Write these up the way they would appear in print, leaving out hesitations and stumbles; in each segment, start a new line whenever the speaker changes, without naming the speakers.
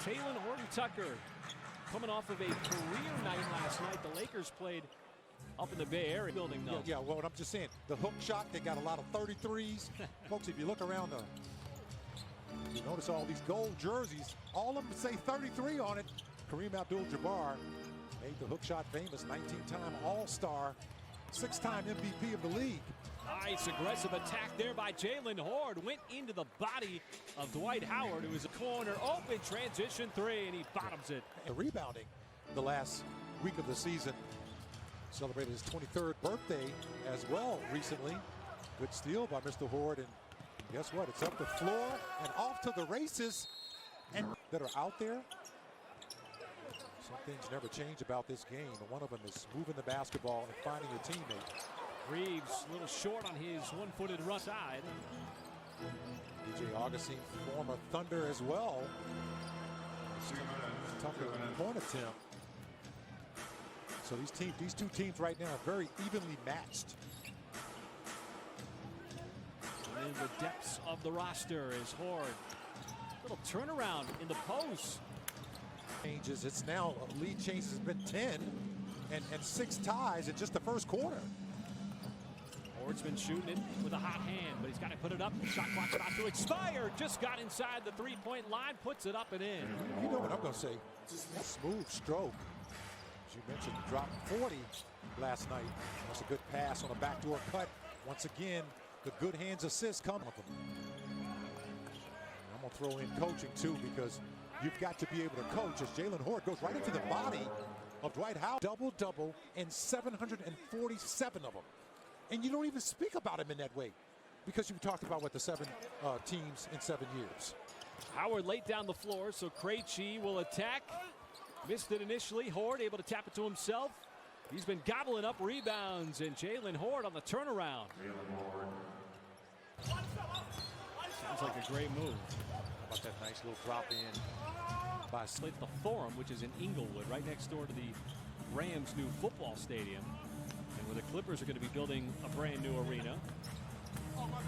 Jaylen Hoard and Tucker coming off of a career night last night. The Lakers played up in the Bay Area building, though.
Yeah, well, what I'm just saying, the hook shot, they got a lot of 33s. Folks, if you look around, you notice all these gold jerseys, all of them say 33 on it. Kareem Abdul-Jabbar made the hook shot famous, 19-time All-Star, 6-time MVP of the league.
Nice aggressive attack there by Jaylen Hoard. Went into the body of Dwight Howard, who was a corner open transition three, and he bottoms it.
And rebounding the last week of the season. Celebrated his 23rd birthday as well recently. Good steal by Mr. Hoard. And guess what? It's up the floor and off to the races. And that are out there. Some things never change about this game. And one of them is moving the basketball and finding your teammate.
Reeves a little short on his one-footed run side.
DJ Augustine, former Thunder as well. Tucker point attempt. So these two teams right now are very evenly matched.
In the depths of the roster is Hoard. Little turnaround in the post.
Changes. It's now lead changes has been 10 and 6 ties in just the first quarter.
Hoard's been shooting it with a hot hand, but he's got to put it up. Shot clock's about to expire. Just got inside the three-point line, puts it up and in.
You know what I'm going to say. Smooth stroke. As you mentioned, dropped 40 last night. That's a good pass on a backdoor cut. Once again, the good hands assist come with him. I'm going to throw in coaching too, because you've got to be able to coach as Jaylen Hoard goes right into the body of Dwight Howard. Double-double and 747 of them. And you don't even speak about him in that way because you've talked about what the 7 teams in 7 years.
Howard laid down the floor, so Krejci will attack. Missed it initially. Hoard able to tap it to himself. He's been gobbling up rebounds, and Jaylen Hoard on the turnaround. Sounds like a great move.
How about that nice little drop in by
Slate the Forum, which is in Inglewood, right next door to the Rams' new football stadium, and where the Clippers are going to be building a brand new arena.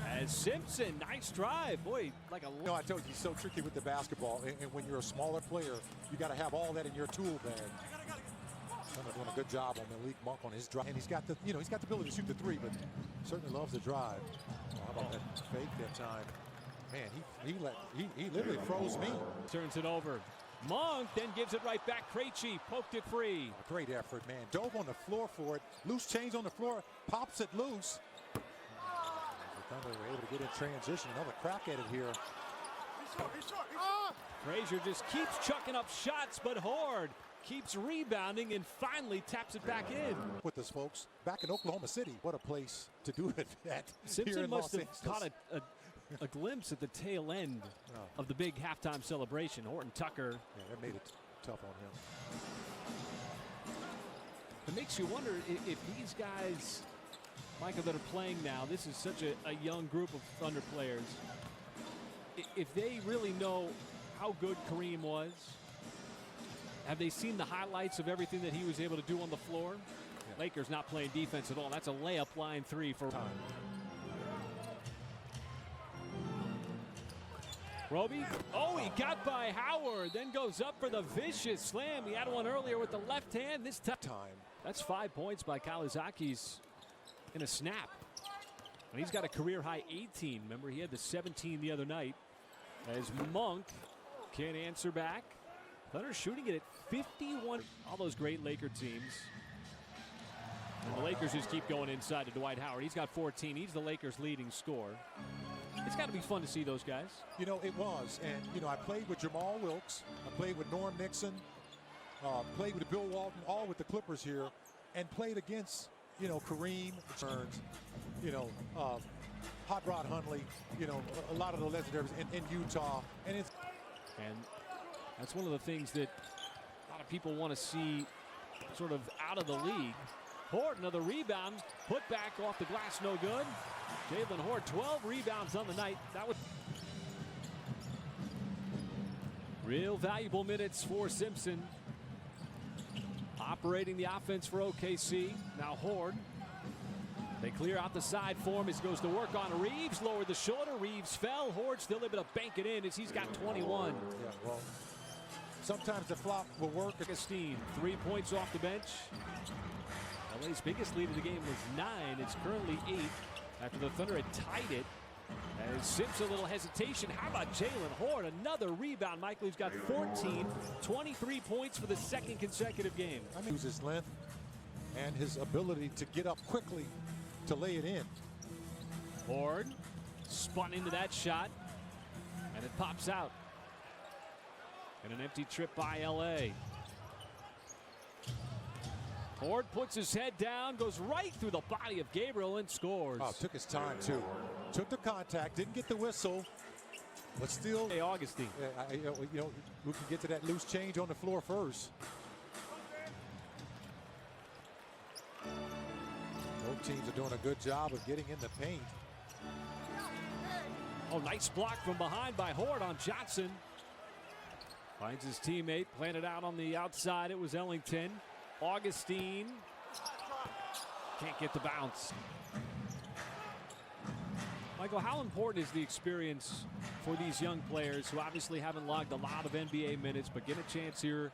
As Simpson, nice drive, boy, like a.
No, I told you he's so tricky with the basketball, and when you're a smaller player, you got to have all that in your tool bag. Someone's doing a good job on Malik Monk on his drive, and he's got the, he's got the ability to shoot the three, but certainly loves the drive. Oh, how about that fake that time? Man, he literally froze me.
Turns it over. Monk then gives it right back. Krejci poked it free.
Oh, great effort, man. Dove on the floor for it. Loose change on the floor. Pops it loose. The Thunder were able to get in transition. Another crack at it here.
Frazier just keeps chucking up shots, but Hoard keeps rebounding and finally taps it back in.
With us, folks, back in Oklahoma City. What a place to do it at.
Simpson must have caught a glimpse at the tail end of the big halftime celebration. Horton Tucker.
Yeah, that made it tough on him.
It makes you wonder if these guys, Michael, that are playing now, this is such a young group of Thunder players, if they really know how good Kareem was. Have they seen the highlights of everything that he was able to do on the floor? Yeah. Lakers not playing defense at all. That's a layup line three for time. Roby, oh, he got by Howard, then goes up for the vicious slam. He had one earlier with the left hand. This time. That's 5 points by Kawasaki in a snap. And he's got a career-high 18. Remember, he had the 17 the other night. As Monk can't answer back. Thunder shooting it at 51. All those great Laker teams. And the Lakers just keep going inside to Dwight Howard. He's got 14. He's the Lakers' leading scorer. It's got to be fun to see those guys.
It was. And, I played with Jamal Wilkes. I played with Norm Nixon. Played with Bill Walton, all with the Clippers here. And played against, Kareem, Burns, Hot Rod Hundley, a lot of the legendaries in Utah. And
that's one of the things that a lot of people want to see sort of out of the league. Hoard, another rebound, put back off the glass, no good. Jaylen Hoard, 12 rebounds on the night. That was real valuable minutes for Simpson. Operating the offense for OKC. Now Hoard. They clear out the side for him as he goes to work on Reeves. Lowered the shoulder. Reeves fell. Hoard still able to bank it in as he's got 21.
Yeah, well, Sometimes the flop will work.
Augustine, 3 points off the bench. LA's biggest lead of the game was 9. It's currently 8 after the Thunder had tied it. As Sips a little hesitation. How about Jaylen Hoard? Another rebound. Michael, who's got 14, 23 points for the second consecutive game.
I mean, his length and his ability to get up quickly to lay it in.
Hoard spun into that shot, and it pops out. And an empty trip by LA. Hoard puts his head down, goes right through the body of Gabriel and scores.
Oh, took his time too. Took the contact, didn't get the whistle, but still.
Hey, Augustine.
You know, we can get to that loose change on the floor first. Both teams are doing a good job of getting in the paint.
Oh, nice block from behind by Hoard on Johnson. Finds his teammate, planted out on the outside. It was Ellington. Augustine can't get the bounce. Michael, how important is the experience for these young players who obviously haven't logged a lot of NBA minutes, but get a chance here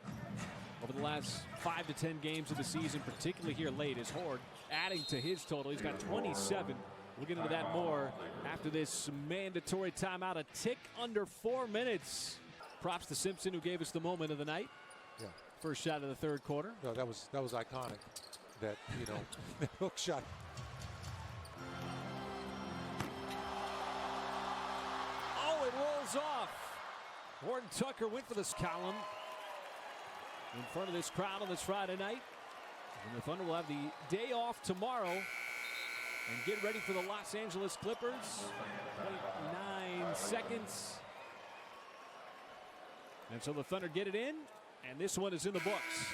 over the last 5 to 10 games of the season, particularly here late, as Hoard adding to his total. He's got 27. We'll get into that more after this mandatory timeout. A tick under 4 minutes. Props to Simpson, who gave us the moment of the night.
Yeah.
First shot of the third quarter.
No, that was iconic. That, you know, the hook shot.
Oh, it rolls off. Horton Tucker went for this column in front of this crowd on this Friday night. And the Thunder will have the day off tomorrow and get ready for the Los Angeles Clippers. 0.9 seconds. And so the Thunder get it in, and this one is in the books.